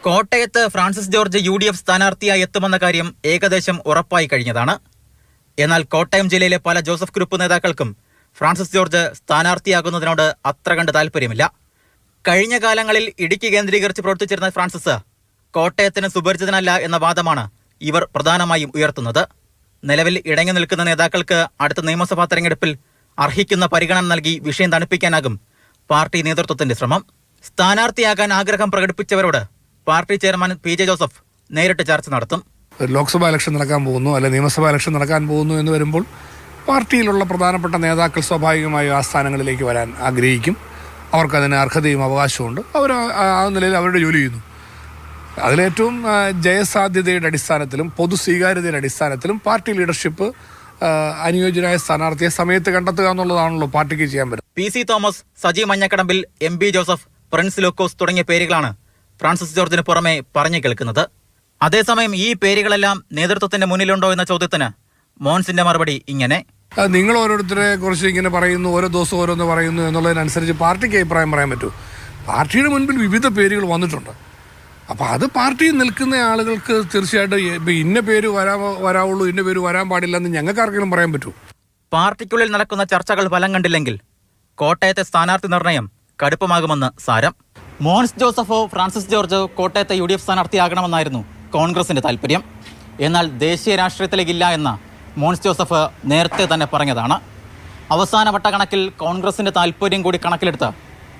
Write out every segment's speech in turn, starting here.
കോട്ടയത്ത് Francis George UDF സ്ഥാനാർത്ഥിയായി എത്തുമെന്ന കാര്യം ഏകദേശം ഉറപ്പായി കഴിഞ്ഞതാണ്. എന്നാൽ കോട്ടയം ജില്ലയിലെ പല ജോസഫ് ഗ്രൂപ്പ് നേതാക്കൾക്കും ഫ്രാൻസിസ് ജോർജ് സ്ഥാനാർത്ഥിയാകുന്നതിനോട് അത്ര കണ്ട് താല്പര്യമില്ല. കഴിഞ്ഞ കാലങ്ങളിൽ ഇടുക്കി കേന്ദ്രീകരിച്ച് പ്രവർത്തിച്ചിരുന്ന ഫ്രാൻസിസ് കോട്ടയത്തിന് സുപരിചിതനല്ല എന്ന വാദമാണ് ഇവർ പ്രധാനമായും ഉയർത്തുന്നത്. നിലവിൽ ഇടങ്ങി നിൽക്കുന്ന നേതാക്കൾക്ക് അടുത്ത നിയമസഭാ തെരഞ്ഞെടുപ്പിൽ അർഹിക്കുന്ന പരിഗണന നൽകി വിഷയം തണുപ്പിക്കാനാകും പാർട്ടി നേതൃത്വത്തിന്റെ ശ്രമം. സ്ഥാനാർത്ഥിയാകാൻ ആഗ്രഹം പ്രകടിപ്പിച്ചവരോട് പാർട്ടി ചെയർമാൻ PJ ജോസഫ് നേരിട്ട് ചർച്ച നടത്തും. ലോക്സഭാ ഇലക്ഷൻ നടക്കാൻ പോകുന്നു, അല്ലെ നിയമസഭാ ഇലക്ഷൻ നടക്കാൻ പോകുന്നു എന്ന് വരുമ്പോൾ പാർട്ടിയിലുള്ള പ്രധാനപ്പെട്ട നേതാക്കൾ സ്വാഭാവികമായും ആ സ്ഥാനങ്ങളിലേക്ക് വരാൻ ആഗ്രഹിക്കും. അവർക്കതിന് അർഹതയും അവകാശമുണ്ട്. അവർ ആ നിലയിൽ അവരുടെ ജോലി ചെയ്യുന്നു. അതിലേറ്റവും ജയസാധ്യതയുടെ അടിസ്ഥാനത്തിലും പൊതു സ്വീകാര്യതയുടെ അടിസ്ഥാനത്തിലും പാർട്ടി ലീഡർഷിപ്പ് അനുയോജ്യനായ സ്ഥാനാർത്ഥിയെ സമയത്ത് കണ്ടെത്തുക എന്നുള്ളതാണല്ലോ പാർട്ടിക്ക് ചെയ്യാൻ പറ്റും. PC തോമസ്, സജി മഞ്ഞക്കടമ്പിൽ, MB ജോസഫ്, പ്രിൻസ് ലൂക്കോസ് തുടങ്ങിയ പേരുകളാണ് ഫ്രാൻസിസ് ജോർജിന് പുറമെ പറഞ്ഞു കേൾക്കുന്നത്. അതേസമയം ഈ പേരുകളെല്ലാം നേതൃത്വത്തിന്റെ മുന്നിലുണ്ടോ എന്ന ചോദ്യത്തിന് മോൻസിന്റെ മറുപടി ഇങ്ങനെ: നിങ്ങൾ ഓരോരുത്തരെ കുറിച്ച് ഇങ്ങനെ പറയുന്നു, ഓരോ ദിവസം ഓരോന്ന് പറയുന്നു എന്നുള്ളതിനനുസരിച്ച് പാർട്ടിക്ക് അഭിപ്രായം പറയാൻ പറ്റൂ. പാർട്ടിയുടെ മുൻപിൽ വിവിധ പേരുകൾ വന്നിട്ടുണ്ട്. അപ്പോൾ അത് പാർട്ടിയിൽ നിൽക്കുന്ന ആളുകൾക്ക് തീർച്ചയായിട്ടും ഇന്ന പേര് വരാവുള്ളൂ, ഇന്ന പേര് വരാൻ പാടില്ലെന്ന് ഞങ്ങൾക്ക് ആർക്കെങ്കിലും പറയാൻ പറ്റൂ. പാർട്ടിക്കുള്ളിൽ നടക്കുന്ന ചർച്ചകൾ ഫലം കണ്ടില്ലെങ്കിൽ കോട്ടയത്തെ സ്ഥാനാർത്ഥി നിർണയം കടുപ്പമാകുമെന്ന് സാരം. മോൻസ് ജോസഫോ ഫ്രാൻസിസ് ജോർജോ കോട്ടയത്തെ UDF സ്ഥാനാർത്ഥിയാകണമെന്നായിരുന്നു കോൺഗ്രസിന്റെ താല്പര്യം. എന്നാൽ ദേശീയ രാഷ്ട്രീയത്തിലേക്കില്ല എന്ന മോൻസ് ജോസഫ് നേരത്തെ തന്നെ പറഞ്ഞതാണ്. അവസാനവട്ട കണക്കിൽ കോൺഗ്രസിന്റെ താല്പര്യം കൂടി കണക്കിലെടുത്ത്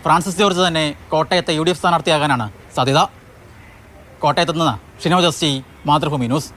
ഫ്രാൻസിസ് ജോർജ് തന്നെ കോട്ടയത്തെ UDF സ്ഥാനാർത്ഥിയാകാനാണ് സാധ്യത. കോട്ടയത്ത് നിന്ന് ഷിനോജ് ST, മാതൃഭൂമി ന്യൂസ്.